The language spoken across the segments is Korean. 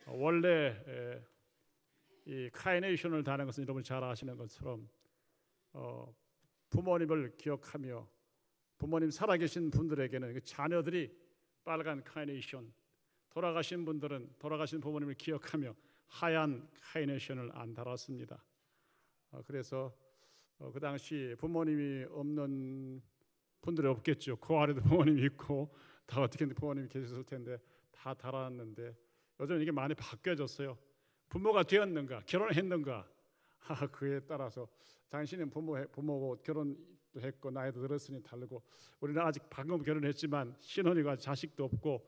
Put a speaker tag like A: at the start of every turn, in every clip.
A: 원래 이 카이네이션을 다는 것은 여러분 잘 아시는 것처럼 부모님을 기억하며 부모님 살아계신 분들에게는 그 자녀들이 빨간 카이네이션, 돌아가신 분들은 돌아가신 부모님을 기억하며 하얀 카이네이션을 안 달았습니다. 그래서 그 당시 부모님이 없는 분들이 없겠죠. 그 아래도 부모님이 있고 다 어떻게 부모님이 계셨을 텐데 다 달았는데 요즘 이게 많이 바뀌어졌어요. 부모가 되었는가, 결혼했는가, 그에 따라서 당신은 부모고 결혼도 했고 나이도 들었으니 다르고 우리는 아직 방금 결혼했지만 신혼이고 자식도 없고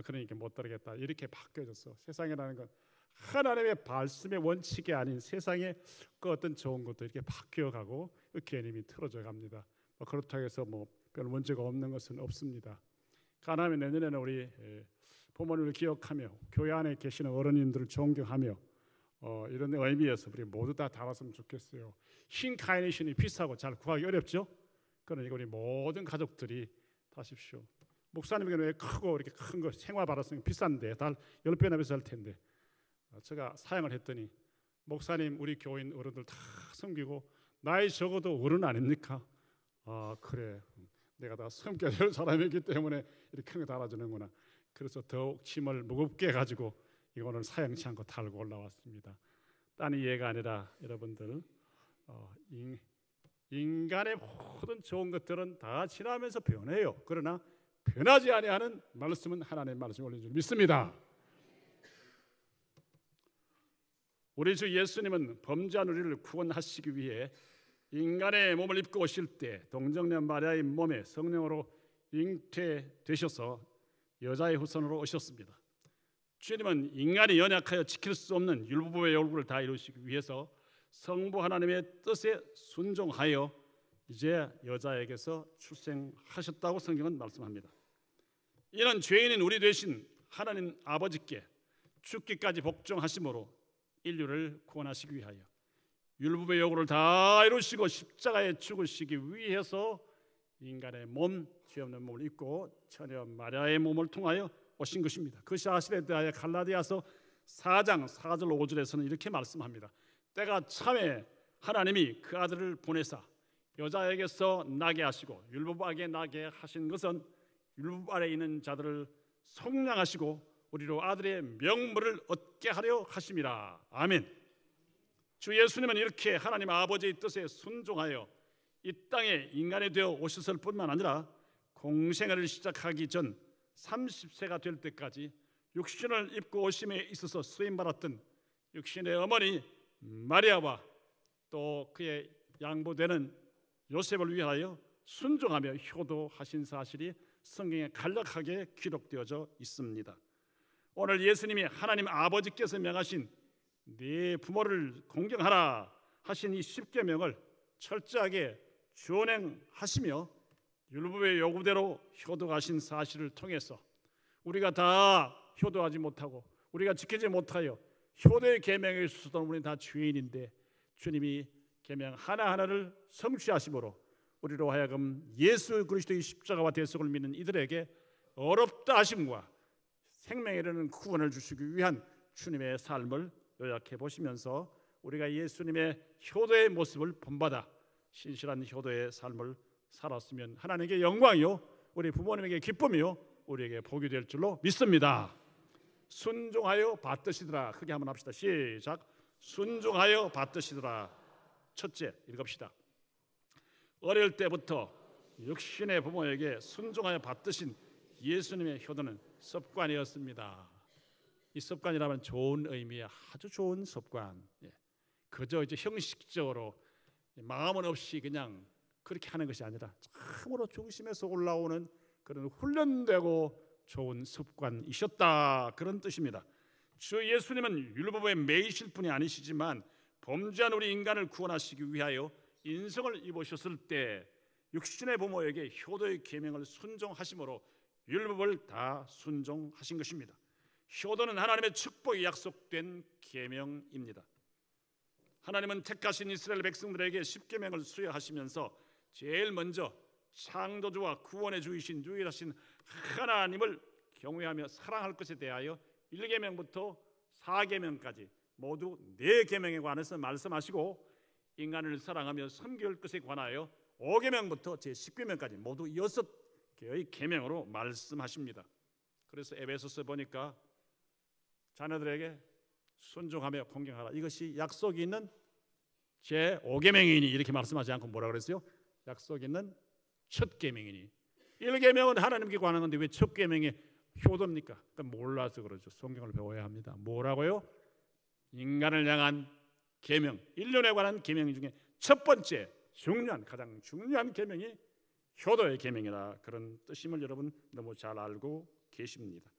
A: 그러니까 못 따르겠다 이렇게 바뀌어졌어. 세상이라는 건 하나님의 말씀의 원칙이 아닌 세상의 그 어떤 좋은 것도 이렇게 바뀌어가고 그 개념이 틀어져 갑니다. 그렇다고 해서 별 문제가 없는 것은 없습니다. 가나면 내년에는 우리 부모님을 기억하며 교회 안에 계시는 어른님들을 존경하며 이런 의미에서 우리 모두 다 달았으면 좋겠어요. 흰 카이네이션이 비싸고 잘 구하기 어렵죠. 그러니까 우리 모든 가족들이 다십시오. 목사님에게는 왜 크고 이렇게 큰 거 생화 받았으면 비싼데 다 10배나 비쌀 텐데 제가 사양을 했더니 목사님 우리 교인 어른들 다 섬기고 나이 적어도 어른 아닙니까? 그래 내가 다 섬겨야 될 사람이기 때문에 이렇게 큰 거 달아주는구나. 그래서 더욱 짐을 무겁게 가지고 이거는 사양치 않고 달고 올라왔습니다. 딴 이해가 아니라 여러분들 인간의 모든 좋은 것들은 다 지나면서 변해요. 그러나 변하지 아니하는 말씀은 하나님의 말씀이 올린 줄 믿습니다. 우리 주 예수님은 범죄한 우리를 구원하시기 위해 인간의 몸을 입고 오실 때 동정녀 마리아의 몸에 성령으로 잉태되셔서 여자의 후손으로 오셨습니다. 주님은 인간이 연약하여 지킬 수 없는 율법의 요구를 다 이루시기 위해서 성부 하나님의 뜻에 순종하여 이제 여자에게서 출생하셨다고 성경은 말씀합니다. 이는 죄인인 우리 되신 하나님 아버지께 죽기까지 복종하심으로 인류를 구원하시기 위하여 율법의 요구를 다 이루시고 십자가에 죽으시기 위해서 인간의 몸, 죄 없는 몸을 입고 처녀 마리아의 몸을 통하여 오신 것입니다. 그 사실에 대하여 갈라디아서 4장 4절 5절에서는 이렇게 말씀합니다. 때가 참에 하나님이 그 아들을 보내사 여자에게서 나게 하시고 율법 아래 나게 하신 것은 율법 아래 있는 자들을 속량하시고 우리로 아들의 명물을 얻게 하려 하심이라. 아멘. 주 예수님은 이렇게 하나님 아버지의 뜻에 순종하여 이 땅에 인간이 되어 오셨을 뿐만 아니라 공생애를 시작하기 전 30세가 될 때까지 육신을 입고 오심에 있어서 쓰임받았던 육신의 어머니 마리아와 또 그의 양보되는 요셉을 위하여 순종하며 효도하신 사실이 성경에 간략하게 기록되어져 있습니다. 오늘 예수님이 하나님 아버지께서 명하신 네 부모를 공경하라 하신 이 10계명을 철저하게 준행하시며 율법의 요구대로 효도하신 사실을 통해서 우리가 다 효도하지 못하고 우리가 지키지 못하여 효도의 계명에 있어서는 우리는 다 죄인인데 주님이 계명 하나하나를 성취하심으로 우리로 하여금 예수 그리스도의 십자가와 대속을 믿는 이들에게 어렵다 하심과 생명에 이르는 구원을 주시기 위한 주님의 삶을 요약해 보시면서 우리가 예수님의 효도의 모습을 본받아 신실한 효도의 삶을 살았으면 하나님께 영광이요 우리 부모님에게 기쁨이요 우리에게 복이 될 줄로 믿습니다. 순종하여 받드시더라. 크게 한번 합시다. 시작. 순종하여 받드시더라. 첫째 읽읍시다. 어릴 때부터 육신의 부모에게 순종하여 받드신 예수님의 효도는 습관이었습니다. 이 습관이라면 좋은 의미의 아주 좋은 습관. 그저 이제 형식적으로 마음은 없이 그냥 그렇게 하는 것이 아니라 참으로 중심에서 올라오는 그런 훈련되고 좋은 습관이셨다 그런 뜻입니다. 주 예수님은 율법에 매이실 분이 아니시지만 범죄한 우리 인간을 구원하시기 위하여 인성을 입으셨을 때 육신의 부모에게 효도의 계명을 순종하심으로 율법을 다 순종하신 것입니다. 효도는 하나님의 축복이 약속된 계명입니다. 하나님은 택하신 이스라엘 백성들에게 10계명을 수여하시면서 제일 먼저 창조주와 구원의 주이신 유일하신 하나님을 경외하며 사랑할 것에 대하여 1계명부터 4계명까지 모두 4계명에 관해서 말씀하시고 인간을 사랑하며 섬길 것에 관하여 5계명부터 제10계명까지 모두 6개의 계명으로 말씀하십니다. 그래서 에베소서 보니까 자녀들에게 순종하며 공경하라, 이것이 약속이 있는 제5계명이니 이렇게 말씀하지 않고 뭐라 그랬어요? 약속이 있는 첫 계명이니. 1계명은 하나님께 관한 건데 왜 첫 계명에 효도입니까? 그러니까 몰라서 그러죠. 성경을 배워야 합니다. 뭐라고요? 인간을 향한 계명, 인륜에 관한 계명 중에 첫 번째 가장 중요한 계명이 효도의 계명이라, 그런 뜻임을 여러분 너무 잘 알고 계십니다.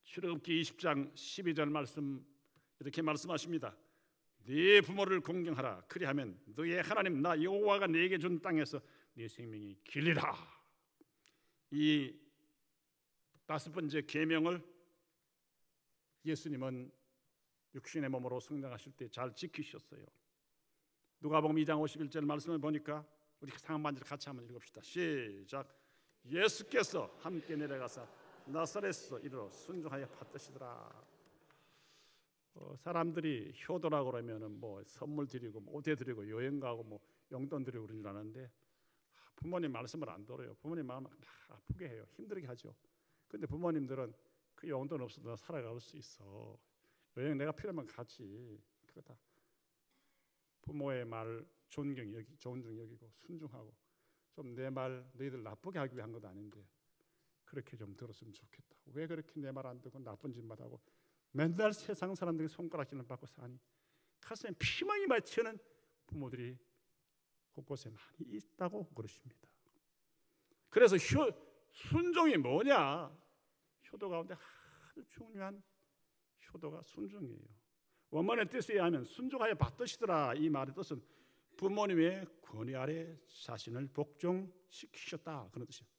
A: 출애굽기 20장 12절 말씀 이렇게 말씀하십니다. 네 부모를 공경하라. 그리하면 너의 하나님 나 여호와가 네게 준 땅에서 네 생명이 길리라. 이 5번째 계명을 예수님은 육신의 몸으로 성장하실 때 잘 지키셨어요. 누가복음 2장 51절 말씀을 보니까 우리 상반절 같이 한번 읽읍시다. 시작. 예수께서 함께 내려가사 나사렛에서 이르러 순종하여 받으시더라. 사람들이 효도라고 그러면은 뭐 선물 드리고 모대 드리고 여행 가고 뭐 용돈 드리고 그런 줄 아는데 부모님 말씀을 안 들어요. 부모님 마음 막 아프게 해요. 힘들게 하죠. 근데 부모님들은 그 용돈 없어도 살아갈 수 있어. 여행 내가 필요하면 가지. 그거 다 부모의 말 존중 여기고 순종하고, 좀 내 말 너희들 나쁘게 하기 위한 것도 아닌데 그렇게 좀 들었으면 좋겠다. 왜 그렇게 내 말 안 듣고 나쁜 짓만 하고 맨날 세상 사람들이 손가락질을 받고 사니. 가슴에 피멍이 맺히는 부모들이 곳곳에 많이 있다고 그러십니다. 그래서 순종이 뭐냐? 효도 가운데 아주 중요한 효도가 순종이에요. 원문의 뜻에 의하면 순종하여 받으시더라, 이 말의 뜻은 부모님의 권위 아래 자신을 복종시키셨다, 그런 뜻이에요.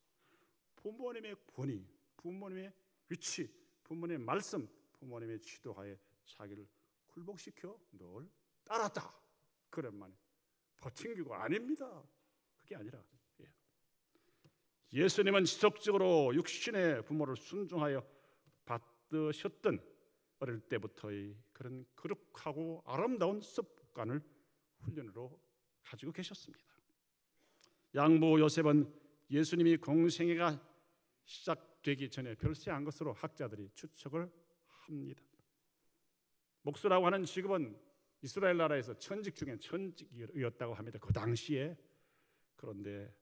A: 부모님의 권위, 부모님의 위치, 부모님의 말씀, 부모님의 지도하에 자기를 굴복시켜 늘 따랐다, 그런 말이에요. 버팅기고 아닙니다. 그게 아니라 예수님은 지속적으로 육신의 부모를 순종하여 받으셨던 어릴 때부터의 그런 거룩하고 아름다운 습관을 훈련으로 가지고 계셨습니다. 양부 요셉은 예수님이 공생애가 시작되기 전에 별세한 것으로 학자들이 추측을 합니다. 목수라고 하는 직업은 이스라엘 나라에서 천직 중에 천직이었다고 합니다. 그 당시에. 그런데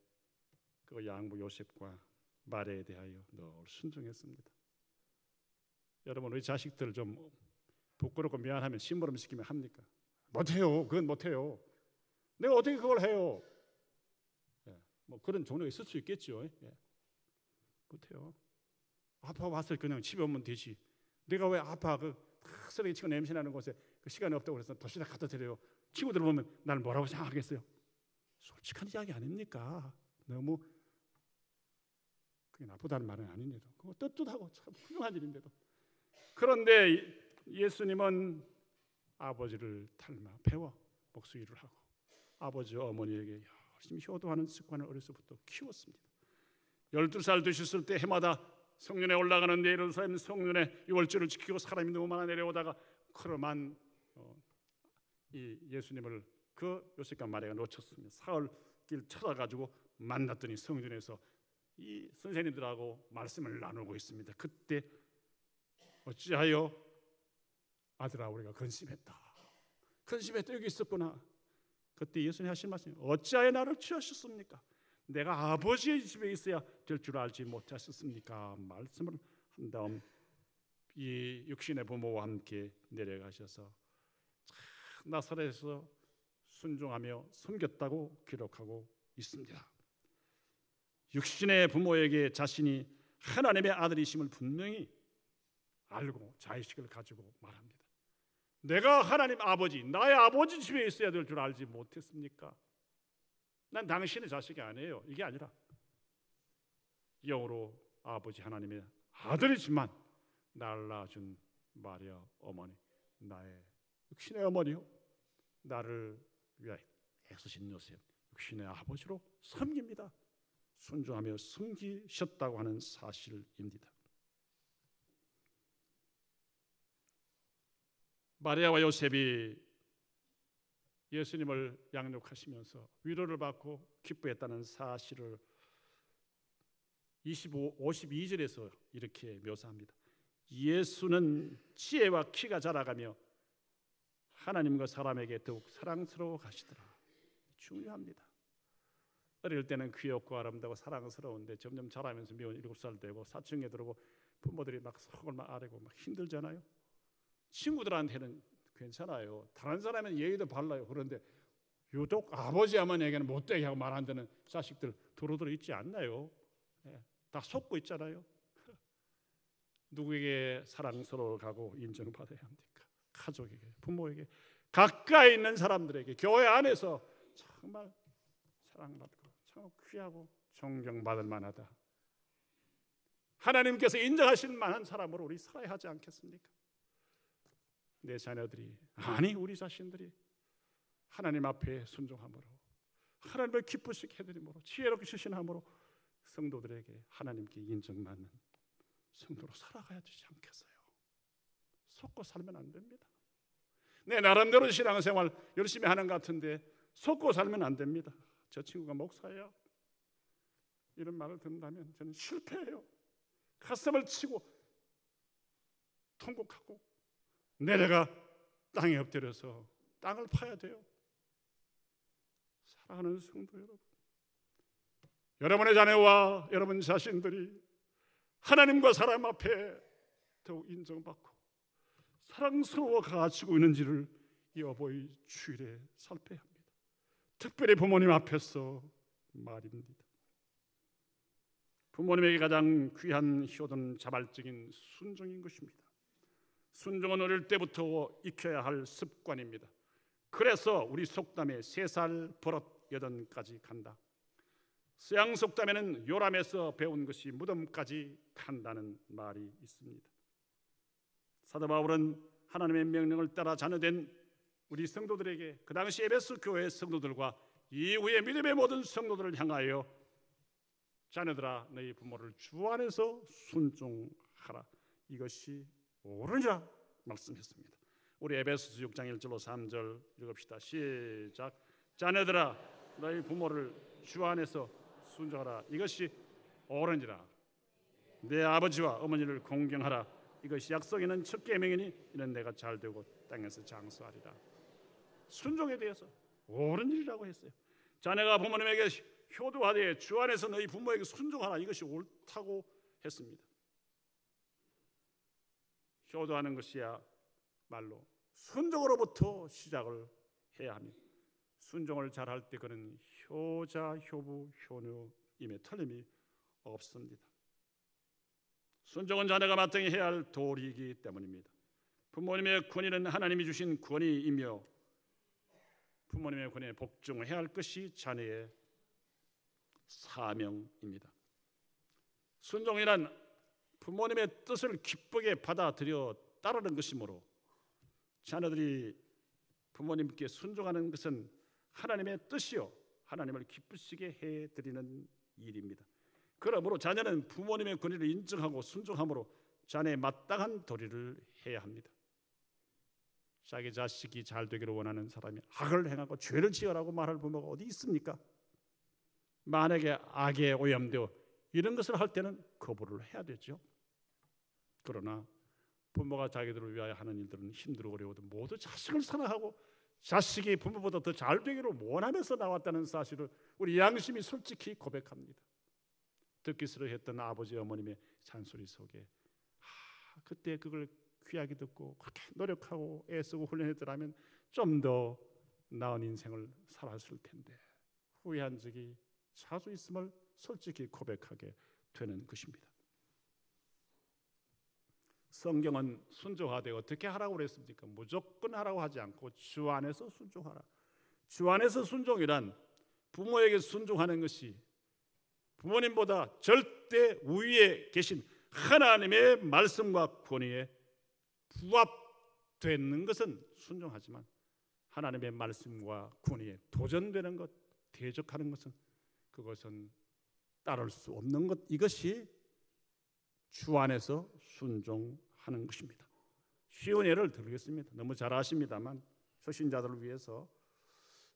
A: 그 양부 요셉과 마리아에 대하여 늘 순종했습니다. 여러분, 우리 자식들 좀 부끄럽고 미안하면 심부름 시키면 합니까? 못해요. 그건 못해요. 내가 어떻게 그걸 해요? 뭐 그런 종류가 있을 수 있겠죠. 못해요. 아빠 왔을 그냥 집에 오면 되지. 내가 왜 아빠 그 쓰레기 치고 냄새 나는 곳에 그 시간이 없다고 그래서 도시락 갖다 드려요. 친구들 보면 나를 뭐라고 생각하겠어요? 솔직한 이야기 아닙니까? 너무 그게 나쁘다는 말은 아닌데도 그거 떳떳하고 참 훌륭한 일인데도. 그런데 예수님은 아버지를 닮아 배워 목수 일을 하고 아버지와 어머니에게 열심히 효도하는 습관을 어려서부터 키웠습니다. 12살 되셨을 때 해마다 성년에 올라가는데 예루살렘 성년의 유월절을 지키고 사람이 너무 많아 내려오다가 크롬한 이 예수님을 그 요셉과 마리아가 놓쳤습니다. 사흘길 찾아가지고 만났더니 성전에서 이 선생님들하고 말씀을 나누고 있습니다. 그때 어찌하여 아들아 우리가 근심했다. 여기 있었구나. 그때 예수님 하신 말씀이 어찌하여 나를 취하셨습니까? 내가 아버지의 집에 있어야 될 줄 알지 못하셨습니까? 말씀을 한 다음 이 육신의 부모와 함께 내려가셔서 나사렛에서 순종하며 섬겼다고 기록하고 있습니다. 육신의 부모에게 자신이 하나님의 아들이심을 분명히 알고 자의식을 가지고 말합니다. 내가 하나님 아버지, 나의 아버지 집에 있어야 될 줄 알지 못했습니까? 난 당신의 자식이 아니에요. 이게 아니라 영으로 아버지 하나님의 아들이지만 나를 낳아준 마리아 어머니, 나의 육신의 어머니요, 나를 위하여 애쓰신 요셉, 육신의 아버지로 섬깁니다. 순종하며 섬기셨다고 하는 사실입니다. 마리아와 요셉이 예수님을 양육하시면서 위로를 받고 기뻐했다는 사실을 52절에서 이렇게 묘사합니다. 예수는 지혜와 키가 자라가며 하나님과 사람에게 더욱 사랑스러워 가시더라. 중요합니다. 어릴 때는 귀엽고 아름다고 사랑스러운데 점점 자라면서 미운 7살 되고 사춘기에 들어오고 부모들이 막 속을 막 아래고 막 힘들잖아요. 친구들한테는 괜찮아요. 다른 사람은 예의도 발라요. 그런데 유독 아버지 어머니에게는 못되게 하고 말 안 듣는 자식들 두루두루 있지 않나요? 다 속고 있잖아요. 누구에게 사랑스러워 가고 인정받아야 합니까? 가족에게, 부모에게, 가까이 있는 사람들에게, 교회 안에서 정말 사랑받고 참 귀하고 존경받을 만하다. 하나님께서 인정하실 만한 사람으로 우리 살아야 하지 않겠습니까? 내 자녀들이, 아니 우리 자신들이 하나님 앞에 순종함으로, 하나님을 기쁘시게 해드림으로, 지혜롭게 실신함으로 성도들에게 하나님께 인정받는 성도로 살아가야 되지 않겠어요? 속고 살면 안 됩니다. 내 나름대로 신앙생활 열심히 하는 것 같은데 속고 살면 안 됩니다. 저 친구가 목사예요, 이런 말을 듣는다면 저는 실패해요. 가슴을 치고 통곡하고 내려가 땅에 엎드려서 땅을 파야 돼요. 사랑하는 성도 여러분, 여러분의 자녀와 여러분 자신들이 하나님과 사람 앞에 더욱 인정받고 사랑스러워 가지고 있는지를 이 어버이 주일에 살펴야 합니다. 특별히 부모님 앞에서 말입니다. 부모님에게 가장 귀한 효도는 자발적인 순종인 것입니다. 순종은 어릴 때부터 익혀야 할 습관입니다. 그래서 우리 속담에 3살 버릇 8까지 간다. 서양 속담에는 요람에서 배운 것이 무덤까지 간다는 말이 있습니다. 사도 바울은 하나님의 명령을 따라 자녀된 우리 성도들에게, 그 당시 에베소 교회 성도들과 이후의 믿음의 모든 성도들을 향하여 자녀들아 너희 부모를 주 안에서 순종하라, 이것이 옳으니라 말씀했습니다. 우리 에베소서 6장 1절로 3절 읽읍시다. 시작. 자녀들아 너희 부모를 주 안에서 순종하라, 이것이 옳으니라. 내 아버지와 어머니를 공경하라, 이것이 약속 있는 첫 계명이니 이는 내가 잘되고 땅에서 장수하리라. 순종에 대해서 옳은 일이라고 했어요. 자녀가 부모님에게 효도하되 주 안에서 너희 부모에게 순종하라, 이것이 옳다고 했습니다. 효도하는 것이야말로 순종으로부터 시작을 해야 합니다. 순종을 잘할 때 그는 효자, 효부, 효녀임에 틀림이 없습니다. 순종은 자녀가 마땅히 해야 할 도리이기 때문입니다. 부모님의 권위는 하나님이 주신 권위이며 부모님의 권위에 복종해야 할 것이 자녀의 사명입니다. 순종이란 부모님의 뜻을 기쁘게 받아들여 따르는 것이므로 자녀들이 부모님께 순종하는 것은 하나님의 뜻이요 하나님을 기쁘시게 해드리는 일입니다. 그러므로 자녀는 부모님의 권위를 인정하고 순종함으로 자녀의 마땅한 도리를 해야 합니다. 자기 자식이 잘 되기를 원하는 사람이 악을 행하고 죄를 지으라고 말할 부모가 어디 있습니까? 만약에 악에 오염되어 이런 것을 할 때는 거부를 해야 되죠. 그러나 부모가 자기들을 위하여 하는 일들은 힘들고 어려워도 모두 자식을 사랑하고 자식이 부모보다 더 잘 되기를 원하면서 나왔다는 사실을 우리 양심이 솔직히 고백합니다. 듣기 싫어했던 아버지 어머님의 잔소리 속에 그때 그걸 귀하게 듣고 그렇게 노력하고 애쓰고 훈련했더라면 좀 더 나은 인생을 살았을 텐데 후회한 적이 자주 있음을 솔직히 고백하게 되는 것입니다. 성경은 순종하되 어떻게 하라고 그랬습니까? 무조건 하라고 하지 않고 주 안에서 순종하라. 주 안에서 순종이란 부모에게 순종하는 것이 부모님보다 절대 우위에 계신 하나님의 말씀과 권위에 부합되는 것은 순종하지만 하나님의 말씀과 권위에 도전되는 것, 대적하는 것은 그것은 따를 수 없는 것, 이것이 주 안에서 순종하는 것입니다. 쉬운 예를 들겠습니다. 너무 잘 아십니다만 초신자들을 위해서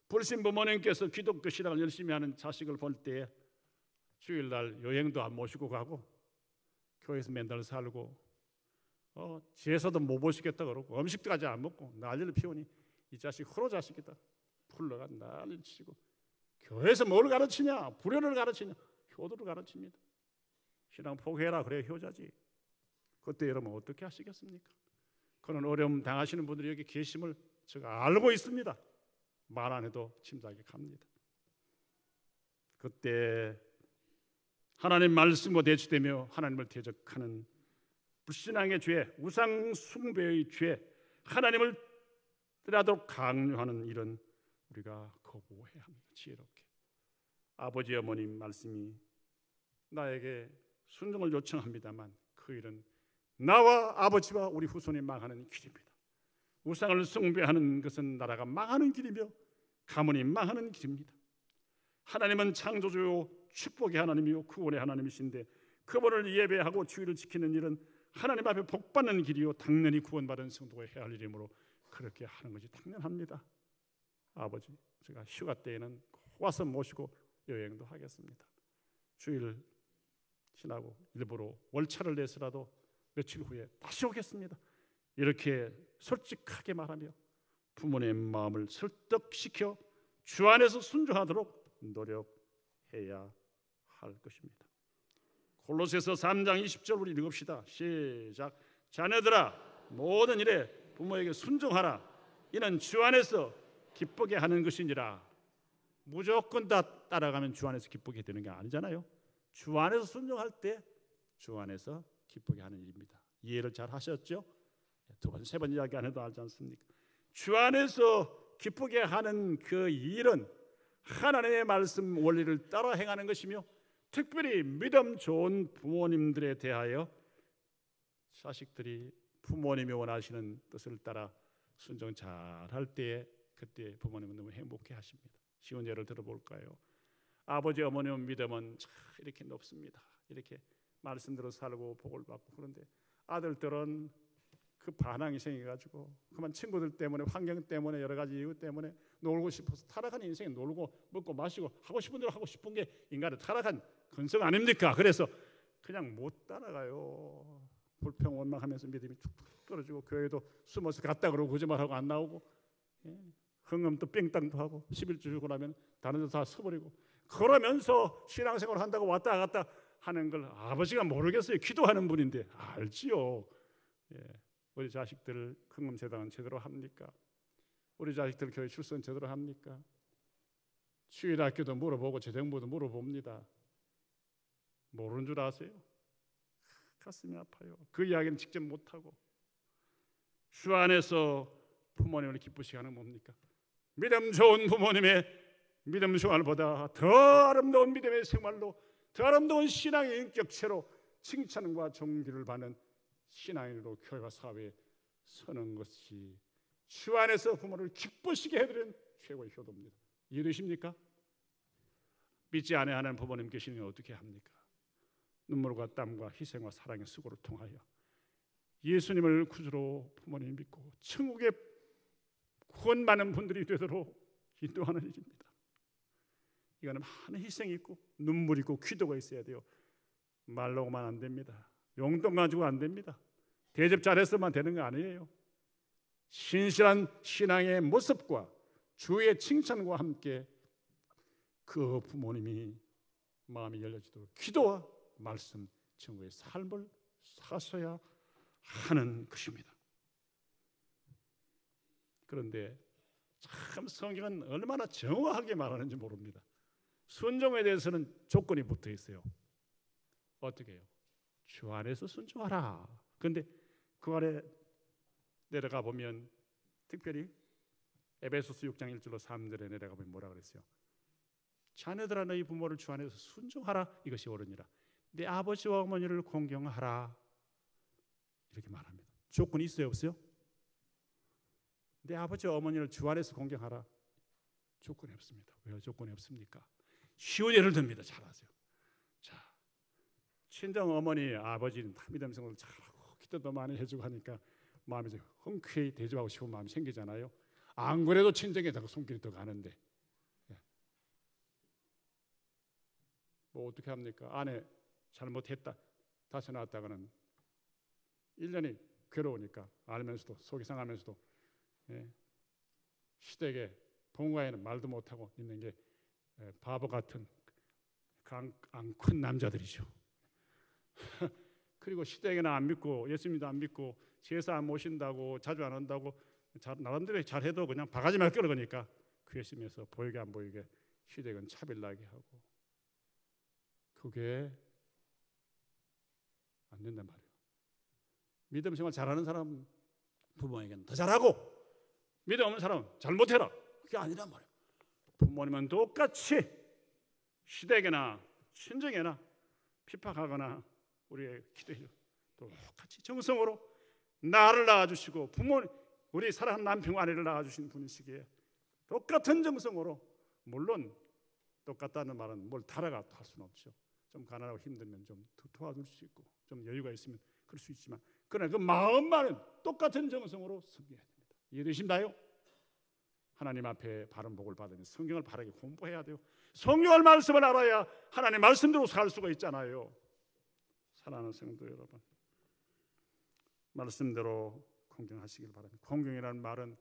A: 불신 부모님께서 기독교 신앙을 열심히 하는 자식을 볼 때 주일날 여행도 안 모시고 가고 교회에서 맨날 살고 제사도 못 보시겠다 그러고 음식까지 안 먹고 난리를 피우니 이 자식 호로 자식이다. 풀러가 난리를 치고 교회에서 뭘 가르치냐? 불효를 가르치냐? 효도를 가르칩니다. 신앙 포기해라 그래 효자지. 그때 여러분 어떻게 하시겠습니까? 그런 어려움 당하시는 분들이 여기 계심을 제가 알고 있습니다. 말 안 해도 침삭이 갑니다. 그때 하나님 말씀과 대치되며 하나님을 대적하는 불신앙의 죄, 우상 숭배의 죄, 하나님을 떠나도록 강요하는 일은 우리가 거부해야 합니다. 지혜롭게. 아버지 어머님 말씀이 나에게 순종을 요청합니다만 그 일은 나와 아버지와 우리 후손이 망하는 길입니다. 우상을 숭배하는 것은 나라가 망하는 길이며 가문이 망하는 길입니다. 하나님은 창조주요 축복의 하나님이요 구원의 하나님이신데 그분을 예배하고 주의를 지키는 일은 하나님 앞에 복받는 길이요 당연히 구원받은 성도가 해야 할 일이므로 그렇게 하는 것이 당연합니다. 아버지, 제가 휴가 때에는 와서 모시고 여행도 하겠습니다. 주일 지나고 일부러 월차를 내서라도 며칠 후에 다시 오겠습니다. 이렇게 솔직하게 말하며 부모님의 마음을 설득시켜 주 안에서 순종하도록 노력해야 할 것입니다. 골로새서 3장 20절 우리 읽읍시다. 시작. 자녀들아 모든 일에 부모에게 순종하라. 이는 주 안에서 기쁘게 하는 것이니라. 무조건 다 따라가면 주 안에서 기쁘게 되는 게 아니잖아요. 주 안에서 순종할 때 주 안에서 기쁘게 하는 일입니다. 이해를 잘 하셨죠? 두 번, 세 번 이야기 안 해도 알지 않습니까? 주 안에서 기쁘게 하는 그 일은 하나님의 말씀 원리를 따라 행하는 것이며 특별히 믿음 좋은 부모님들에 대하여 자식들이 부모님이 원하시는 뜻을 따라 순종 잘할 때에 그때 부모님은 너무 행복해 하십니다. 쉬운 예를 들어볼까요? 아버지 어머님 믿음은 참 이렇게 높습니다. 이렇게 말씀대로 살고 복을 받고 그런데 아들들은 그 반항이 생겨가지고 그만 친구들 때문에 환경 때문에 여러 가지 이유 때문에 놀고 싶어서 타락한 인생에 놀고 먹고 마시고 하고 싶은 대로 하고 싶은 게 인간의 타락한 근성 아닙니까? 그래서 그냥 못 따라가요. 불평 원망하면서 믿음이 툭툭 떨어지고 교회도 숨어서 갔다 그러고 거짓말하고 안 나오고 흥음도 뺑땅도 하고 11주 주고 나면 다른 데 다 서버리고 그러면서 신앙생활 한다고 왔다 갔다 하는 걸 아버지가 모르겠어요. 기도하는 분인데 알지요. 우리 자식들 흥음제당은 제대로 합니까? 우리 자식들 교회 출석 제대로 합니까? 주일학교도 물어보고 재정부도 물어봅니다. 모르는 줄 아세요? 가슴이 아파요. 그 이야기는 직접 못하고 주 안에서 부모님을 기쁘시게 하는 뭡니까? 믿음 좋은 부모님의 믿음 생활보다 더 아름다운 믿음의 생활로 더 아름다운 신앙의 인격체로 칭찬과 존귀를 받는 신앙인으로 교회와 사회에 서는 것이 주 안에서 부모를 기쁘시게 해드리는 최고의 효도입니다. 이해되십니까? 믿지 아니하는 부모님 계시는 어떻게 합니까? 눈물과 땀과 희생과 사랑의 수고를 통하여 예수님을 구주로 부모님 믿고 천국에 구원받는 분들이 되도록 인도하는 일입니다. 이거는 많은 희생이 있고 눈물이 있고 기도가 있어야 돼요. 말로만 안 됩니다. 용돈 가지고 안 됩니다. 대접 잘해서만 되는 거 아니에요. 신실한 신앙의 모습과 주의 칭찬과 함께 그 부모님이 마음이 열려지도록 기도와 말씀, 정의 삶을 사셔야 하는 것입니다. 그런데 참 성경은 얼마나 정확하게 말하는지 모릅니다. 순종에 대해서는 조건이 붙어 있어요. 어떻게 해요? 주 안에서 순종하라. 그런데 그 아래 내려가 보면 특별히 에베소서 6장 1절로 3절에 내려가 보면 뭐라 그랬어요? 자녀들아 너희 부모를 주 안에서 순종하라. 이것이 옳으니라. 내 아버지와 어머니를 공경하라. 이렇게 말합니다. 조건이 있어요, 없어요? 내 아버지와 어머니를 주 안에서 공경하라. 조건이 없습니다. 왜 조건이 없습니까? 쉬운 예를 듭니다. 잘 아세요. 자, 친정 어머니, 아버지는 다 믿음 생활을 잘하고 기도도 많이 해주고 하니까 마음이 흔쾌히 대접하고 싶은 마음이 생기잖아요. 안 그래도 친정에다가 손길이 더 가는데 뭐 어떻게 합니까? 아내 잘못했다 다시 나왔다가는 1년이 괴로우니까 알면서도 속이 상하면서도 시댁에 본가에는 말도 못하고 있는 게 바보 같은 안 큰 남자들이죠. 그리고 시댁에는 안 믿고 예수님도 안 믿고 제사 안 모신다고 자주 안 한다고 나름대로 잘해도 그냥 바가지만 끌어가니까 괘씸해서 보이게 안 보이게 시댁은 차별나게 하고 그게 안 된단 말이에요. 믿음 생활 잘하는 사람 부모에게는 더 잘하고 믿음 없는 사람은 잘못해라 그게 아니란 말이에요. 부모님은 똑같이 시댁이나 친정에나 핍박하거나 우리의 기도해요. 똑같이 정성으로 나를 낳아주시고 우리 사랑하는 남편 아내를 낳아주신 분이시기에 똑같은 정성으로 물론 똑같다는 말은 뭘 달아가 할 수는 없죠. 좀 가난하고 힘들면 좀 도와줄 수 있고 좀 여유가 있으면 그럴 수 있지만 그러나 그 마음만은 똑같은 정성으로 섬겨야 됩니다. 이해되신가요? 하나님 앞에 바른 복을 받으면 성경을 바르게 공부해야 돼요. 성경을 말씀을 알아야 하나님 말씀대로 살 수가 있잖아요. 사랑하는 성도 여러분, 말씀대로 공경하시길 바랍니다. 공경이라는 말은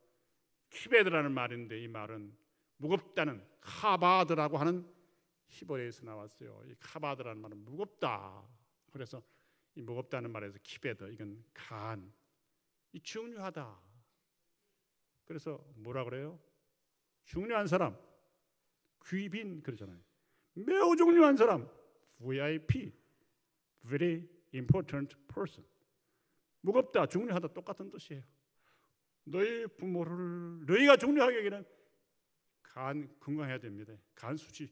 A: 키베드라는 말인데 이 말은 무겁다는 카바드라고 하는 히브리어에서 나왔어요. 이 카바드라는 말은 무겁다. 그래서 이 무겁다는 말에서 키베드 이건 간, 이 중요하다. 그래서 뭐라 그래요? 중요한 사람, 귀빈 그러잖아요. 매우 중요한 사람, VIP, very important person. 무겁다, 중요하다 똑같은 뜻이에요. 너희 부모를 너희가 중요하게 여기는 간 건강해야 됩니다. 간 수치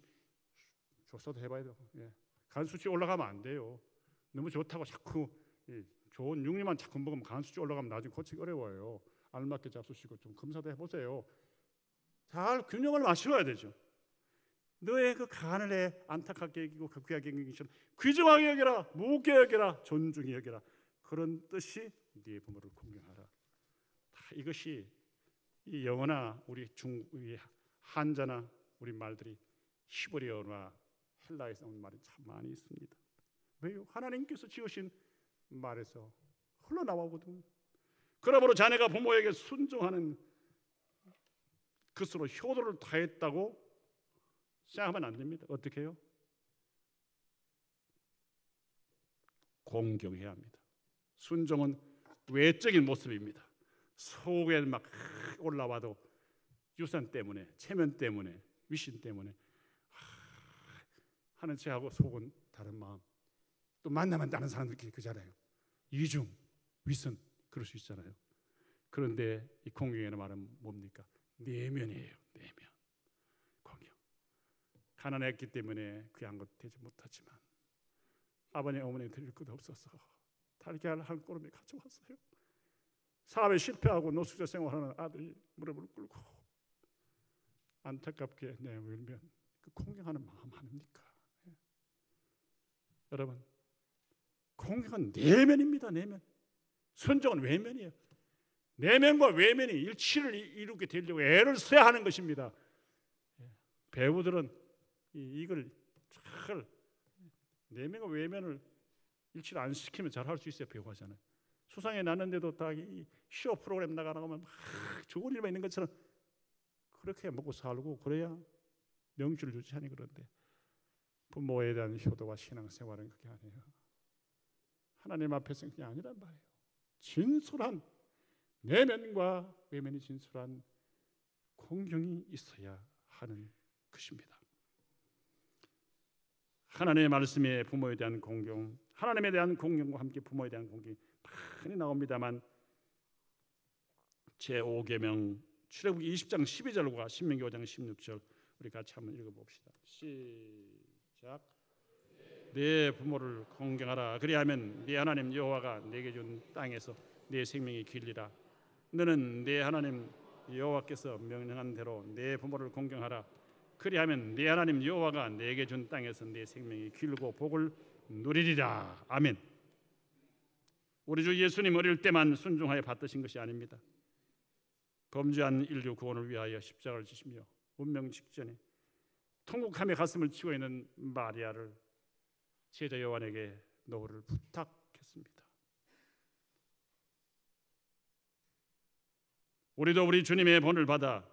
A: 조사도 해봐야 돼요. 간 수치 올라가면 안 돼요. 너무 좋다고 자꾸 좋은 육류만 자꾸 먹으면 간 수치 올라가면 나중에 고치기 어려워요. 알맞게 잡수시고 좀 검사도 해보세요. 잘 균형을 맞춰야 되죠. 너의 그 간을 안타깝게 여기고 귀하게 여기기처럼 귀중하게 여겨라, 무겁게 여겨라, 존중히 여겨라. 그런 뜻이 네 부모를 공경하라. 다 이것이 이 영어나 우리 한자나 우리 말들이 히브리어나 헬라에서 온 말이 참 많이 있습니다. 왜요? 하나님께서 지으신 말에서 흘러나오거든. 그러므로 자네가 부모에게 순종하는 그것으로 효도를 다했다고 생각하면 안 됩니다. 어떻게 해요? 공경해야 합니다. 순종은 외적인 모습입니다. 속에 막 올라와도 유산 때문에, 체면 때문에, 위신 때문에 하는 체하고 속은 다른 마음. 또 만나면 다른 사람들끼리 그잖아요. 이중, 위선 그럴 수 있잖아요. 그런데 이 공경이라는 말은 뭡니까? 내면이에요. 내면. 공경. 가난했기 때문에 귀한 것 되지 못하지만 아버님 어머니 드릴 것 없어서 달걀 한 꼬름에 가져왔어요. 사업에 실패하고 노숙자 생활하는 아들이 무릎을 꿇고 안타깝게 내밀면 그 공경하는 마음 아닙니까? 여러분, 공경은 내면입니다. 내면. 순종은 외면이에요. 내면과 외면이 일치를 이루게 되려고 애를 써야 하는 것입니다. 배우들은 이걸 잘 내면과 외면을 일치를 안 시키면 잘 할 수 있어요. 배우하잖아요. 수상에 났는데도 다 이 쇼 프로그램 나가면 막 좋은 일만 있는 것처럼 그렇게 먹고 살고 그래야 명주를 유지하니. 그런데 부모에 대한 효도와 신앙생활은 그게 아니에요. 하나님 앞에서는 그게 아니란 말이에요. 진솔한 내면과 외면이 진솔한 공경이 있어야 하는 것입니다. 하나님의 말씀에 부모에 대한 공경, 하나님에 대한 공경과 함께 부모에 대한 공경이 많이 나옵니다만 제5계명 출애굽기 20장 12절과 신명기 5장 16절 우리 같이 한번 읽어봅시다. 시작. 네 부모를 공경하라. 그리하면 네 하나님 여호와가 네게 준 땅에서 네 생명이 길리라. 너는 네 하나님 여호와께서 명령한 대로 네 부모를 공경하라. 그리하면 네 하나님 여호와가 네게 준 땅에서 네 생명이 길고 복을 누리리라. 아멘. 우리 주 예수님 어릴 때만 순종하여 받으신 것이 아닙니다. 범죄한 인류 구원을 위하여 십자가를 지시며 운명 직전에 통곡하며 가슴을 치고 있는 마리아를 제자 요한에게 노를 부탁했습니다. 우리도 우리 주님의 본을 받아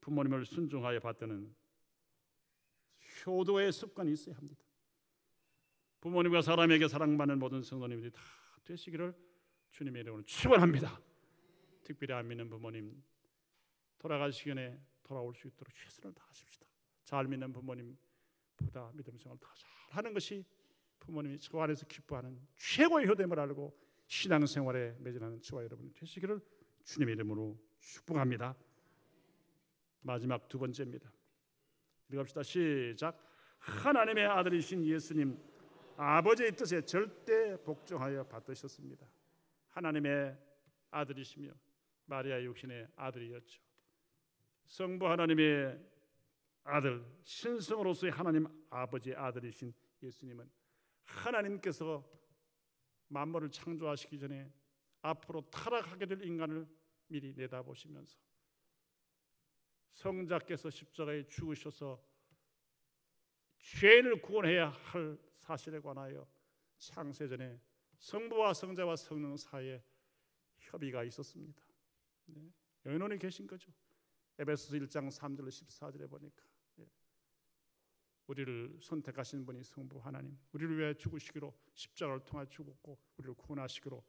A: 부모님을 순종하여 받드는 효도의 습관이 있어야 합니다. 부모님과 사람에게 사랑받는 모든 성도님들이 다 되시기를 주님의 이름으로 축원합니다. 특별히 안 믿는 부모님 돌아가시기 전에 돌아올 수 있도록 최선을 다하십시다. 잘 믿는 부모님보다 믿음 생활을 더 잘하는 것이 부모님이 저 안에서 기뻐하는 최고의 효됨을 알고 신앙생활에 매진하는 저와 여러분이 되시기를 주님의 이름으로 축복합니다. 마지막 두 번째입니다. 읽읍시다. 시작. 하나님의 아들이신 예수님 아버지의 뜻에 절대 복종하여 받으셨습니다. 하나님의 아들이시며 마리아 육신의 아들이었죠. 성부 하나님의 아들, 신성으로서의 하나님 아버지의 아들이신 예수님은 하나님께서 만물을 창조하시기 전에 앞으로 타락하게 될 인간을 미리 내다보시면서 성자께서 십자가에 죽으셔서 죄인을 구원해야 할 사실에 관하여 창세전에 성부와 성자와 성령 사이에 협의가 있었습니다. 의논이 계신 거죠. 에베소서 1장 3절 14절에 보니까 우리를 선택하신 분이 성부 하나님, 우리를 위해 죽으시기로 십자가를 통해 죽었고 우리를 구원하시기로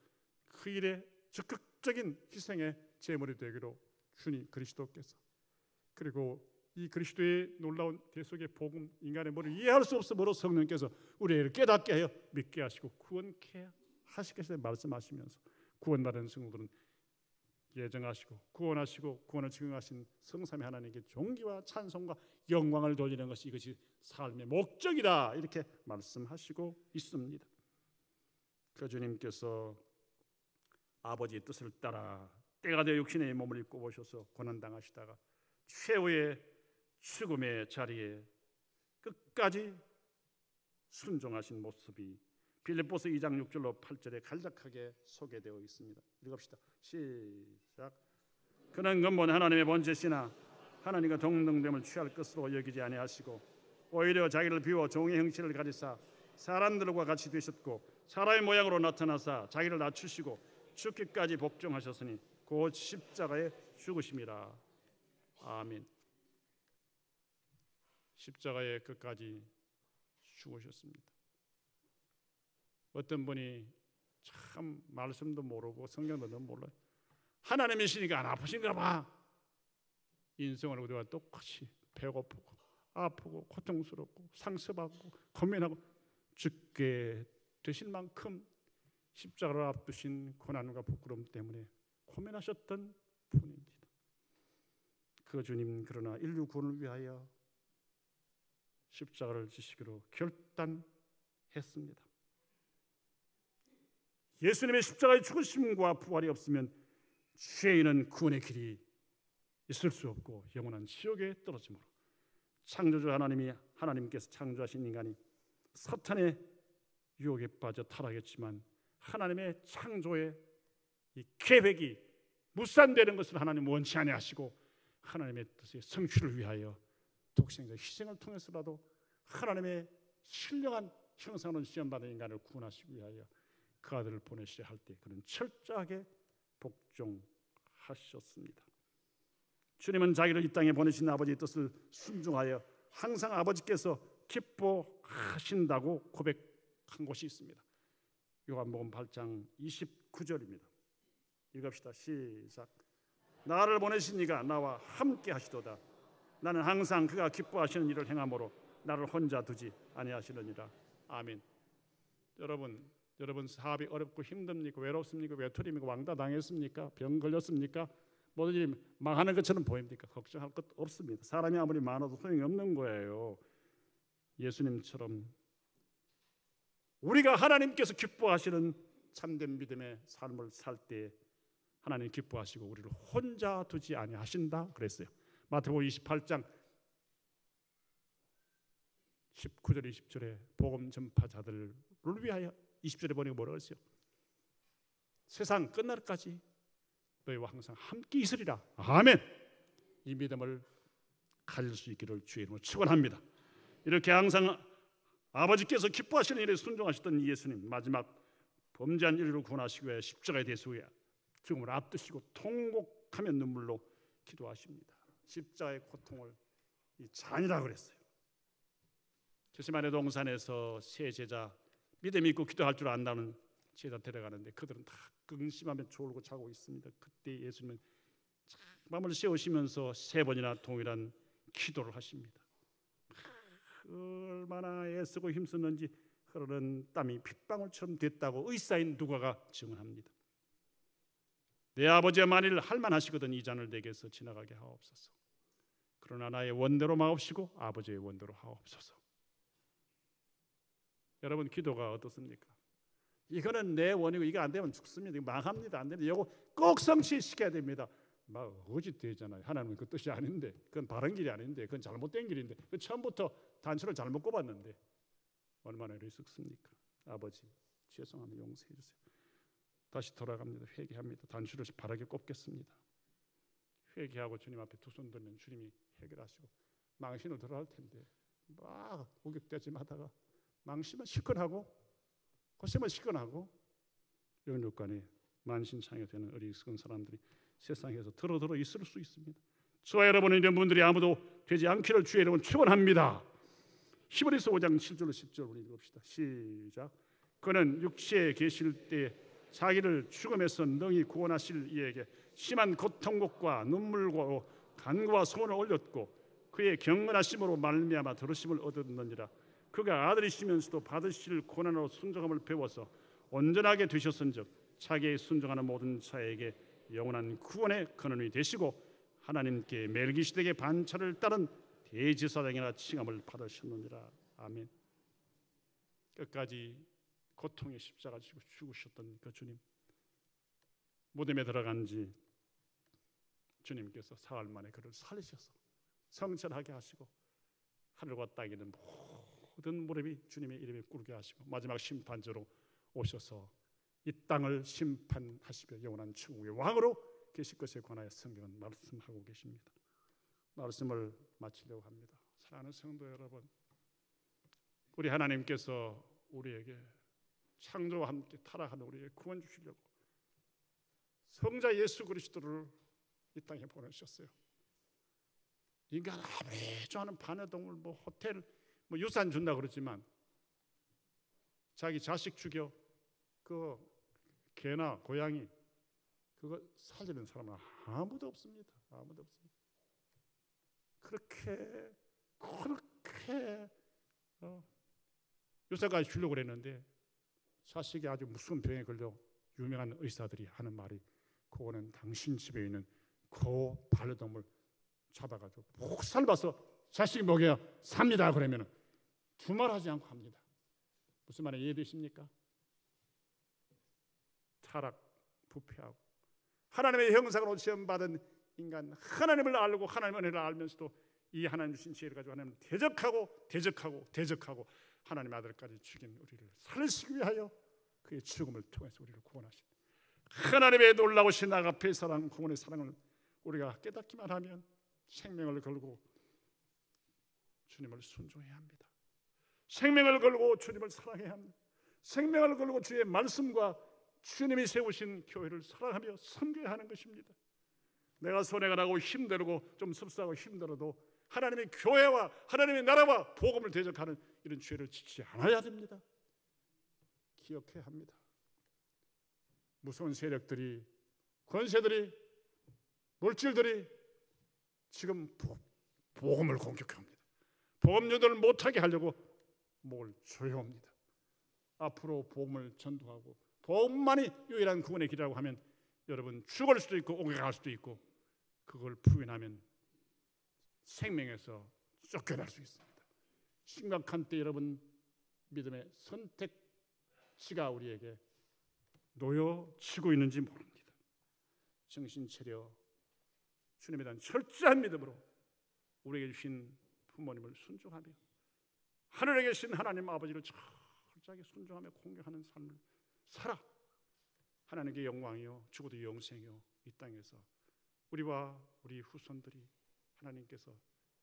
A: 그 일에 적극적인 희생의 제물이 되기로 주님 그리스도께서, 그리고 이 그리스도의 놀라운 대속의 복음, 인간의 머리를 이해할 수 없으므로 성령께서 우리를 깨닫게 하여 믿게 하시고 구원케 하시겠다 말씀하시면서 구원받은 성도들은 예정하시고 구원하시고 구원을 증언하신 성삼위 하나님께 존귀와 찬송과 영광을 돌리는 것이 이것이 삶의 목적이다, 이렇게 말씀하시고 있습니다. 그 주님께서 아버지의 뜻을 따라 때가 되어 육신의 몸을 입고 오셔서 고난당하시다가 최후의 죽음의 자리에 끝까지 순종하신 모습이 빌립보서 2장 6절로 8절에 간략하게 소개되어 있습니다. 읽읍시다. 시작. 그는 근본 하나님의 본체시나 하나님과 동등됨을 취할 것으로 여기지 아니하시고 오히려 자기를 비워 종의 형체를 가지사 사람들과 같이 되셨고 사람의 모양으로 나타나사 자기를 낮추시고 죽기까지 복종하셨으니 곧 십자가에 죽으심이라. 아멘. 십자가에 끝까지 죽으셨습니다. 어떤 분이 참 말씀도 모르고 성경도 너무 몰라요. 하나님이시니까 안 아프신가 봐. 인생을 우리와 똑같이 배고프고 아프고 고통스럽고 상처받고 고민하고 죽게 되신 만큼 십자가를 앞두신 고난과 부끄러움 때문에 고민하셨던 분입니다. 그 주님 그러나 인류 구원을 위하여 십자가를 지시기로 결단했습니다. 예수님의 십자가의 죽으심과 부활이 없으면 죄인은 구원의 길이 있을 수 없고 영원한 지옥에 떨어지므로 창조주 하나님께서 창조하신 인간이 사탄의 유혹에 빠져 타락했지만 하나님의 창조의 이 계획이 무산되는 것을 하나님 원치 아니하시고 하나님의 뜻의 성취를 위하여 독생자 희생을 통해서라도 하나님의 신령한 형상으로 시험받은 인간을 구원하시기 위하여 그 아들을 보내셔야 할 때 그는 철저하게 복종하셨습니다. 주님은 자기를 이 땅에 보내신 아버지의 뜻을 순종하여 항상 아버지께서 기뻐하신다고 고백한 곳이 있습니다. 요한복음 8장 29절입니다. 읽읍시다. 시작. 나를 보내신 이가 나와 함께 하시도다. 나는 항상 그가 기뻐하시는 일을 행함으로 나를 혼자 두지 아니하시느니라. 아멘. 여러분 사업이 어렵고 힘듭니까? 외롭습니까? 외톨이입니까? 왕따 당했습니까? 병 걸렸습니까? 모든 일이 망하는 것처럼 보입니까? 걱정할 것 없습니다. 사람이 아무리 많아도 소용이 없는 거예요. 예수님처럼 우리가 하나님께서 기뻐하시는 참된 믿음의 삶을 살 때 하나님 기뻐하시고 우리를 혼자 두지 아니하신다 그랬어요. 마태복음 28장 19절 20절에 복음 전파자들을 위하여 20절에 보니까 뭐라고 했어요? 세상 끝날까지 너희와 항상 함께 있으리라. 아멘. 이 믿음을 가질 수 있기를 주의 이름으로 축원합니다. 이렇게 항상 아버지께서 기뻐하시는 일에 순종하셨던 예수님, 마지막 범죄한 인류를 구원하시기 위해 십자가에 대해서 죽음을 앞두시고 통곡하며 눈물로 기도하십니다. 십자가의 고통을 이 잔이라고 그랬어요. 겟세마네 동산에서 세 제자 믿음 있고 기도할 줄 안다는 제자 데려가는데 그들은 다 근심하며 졸고 자고 있습니다. 그때 예수님은 밤을 새우시면서 세 번이나 동일한 기도를 하십니다. 얼마나 애쓰고 힘썼는지 흐르는 땀이 핏방울처럼 됐다고 의사인 누가가 증언합니다. 내 아버지가 만일 할만하시거든 이 잔을 내게서 지나가게 하옵소서. 그러나 나의 원대로 마옵시고 아버지의 원대로 하옵소서. 여러분 기도가 어떻습니까? 이거는 내 원이고 이거 안 되면 죽습니다. 이거 망합니다. 안 됩니다. 이거 꼭 성취시켜야 됩니다. 막 어짓되잖아요. 하나님은 그 뜻이 아닌데, 그건 바른 길이 아닌데, 그건 잘못된 길인데, 그 처음부터 단추를 잘못 꼽았는데 얼마나 어리석습니까? 아버지 죄송합니다. 용서해 주세요. 다시 돌아갑니다. 회개합니다. 단추를 바르게 꼽겠습니다. 회개하고 주님 앞에 두 손 들면 주님이 해결하시고 망신을 들어할 텐데 막 우격대짐하다가 망신만 실컷하고 고생만 실컷하고 영육간에 만신창이 되는 어리석은 사람들이 세상에서 더러 있을 수 있습니다. 저와 여러분은 이런 분들이 아무도 되지 않기를 주의 이름으로 축원합니다. 히브리서 5장 7절로 10절 우리 읽읍시다. 시작. 그는 육체에 계실 때 자기를 죽음에서 능히 구원하실 이에게 심한 고통과 눈물과 간구와 소원을 올렸고 그의 경건하심으로 말미암아 들으심을 얻었느니라. 그가 아들이시면서도 받으실 고난으로 순종함을 배워서 온전하게 되셨은즉 자기의 순종하는 모든 자에게 영원한 구원의 근원이 되시고 하나님께 멜기세덱의 반차를 따른 대제사장이라 칭함을 받으셨느니라. 아멘. 끝까지 고통의 십자가 지고 죽으셨던 그 주님, 무덤에 들어간 지 주님께서 사흘 만에 그를 살리셔서 성천하게 하시고 하늘과 땅에는 모든 무릎이 주님의 이름에 꿇게 하시고 마지막 심판자로 오셔서 이 땅을 심판하시며 영원한 천국의 왕으로 계실 것에 관하여 성경은 말씀하고 계십니다. 말씀을 마치려고 합니다. 사랑하는 성도 여러분, 우리 하나님께서 우리에게 창조와 함께 타락하는 우리에게 구원 주시려고 성자 예수 그리스도를 이 땅에 보내셨어요. 인간 아무리 좋아하는 반려동물, 호텔, 유산 준다 그러지만 자기 자식 죽여 그 개나 고양이 그거 살리는 사람은 아무도 없습니다. 아무도 없습니다. 그렇게 유산까지 주려고 그랬는데 자식이 아주 무서운 병에 걸려 유명한 의사들이 하는 말이 그거는 당신 집에 있는 그 반려동물 잡아가지고 목 삶아서 자식이 먹여야 삽니다. 그러면 두말하지 않고 합니다. 무슨 말인지 이해되십니까? 타락, 부패하고 하나님의 형상으로 지음받은 인간, 하나님을 알고 하나님의 은혜를 알면서도 이 하나님 주신 지혜를 가지고 하나님을 대적하고 하나님의 아들까지 죽인 우리를 살리시기 위하여 그의 죽음을 통해서 우리를 구원하신 하나님의 놀라우신 아가페의 사랑, 구원의 사랑을 우리가 깨닫기만 하면 생명을 걸고 주님을 순종해야 합니다. 생명을 걸고 주님을 사랑해야 합니다. 생명을 걸고 주의 말씀과 주님이 세우신 교회를 사랑하며 섬겨야 하는 것입니다. 내가 손해가 나고 힘들고 좀 섭섭하고 힘들어도 하나님의 교회와 하나님의 나라와 복음을 대적하는 이런 죄를 짓지 않아야 됩니다. 기억해야 합니다. 무서운 세력들이, 권세들이, 물질들이 지금 복음을 공격합니다. 복음 전도를 못하게 하려고 목을 조여옵니다. 앞으로 복음을 전도하고 복음만이 유일한 구원의 길이라고 하면 여러분 죽을 수도 있고 옥에 갈 수도 있고 그걸 부인하면 생명에서 쫓겨날 수 있습니다. 심각한 때 여러분 믿음의 선택지가 우리에게 놓여지고 있는지 모릅니다. 정신 차려 주님에 대한 철저한 믿음으로 우리에게 주신 부모님을 순종하며 하늘에 계신 하나님 아버지를 철저하게 순종하며 공경하는 삶을 살아 하나님께 영광이요 죽어도 영생이요 이 땅에서 우리와 우리 후손들이 하나님께서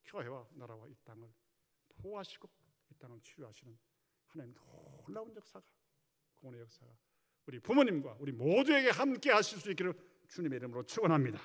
A: 교회와 나라와 이 땅을 보호하시고 이 땅을 치유하시는 하나님 놀라운 역사가, 구원의 역사가 우리 부모님과 우리 모두에게 함께 하실 수 있기를 주님의 이름으로 축원합니다.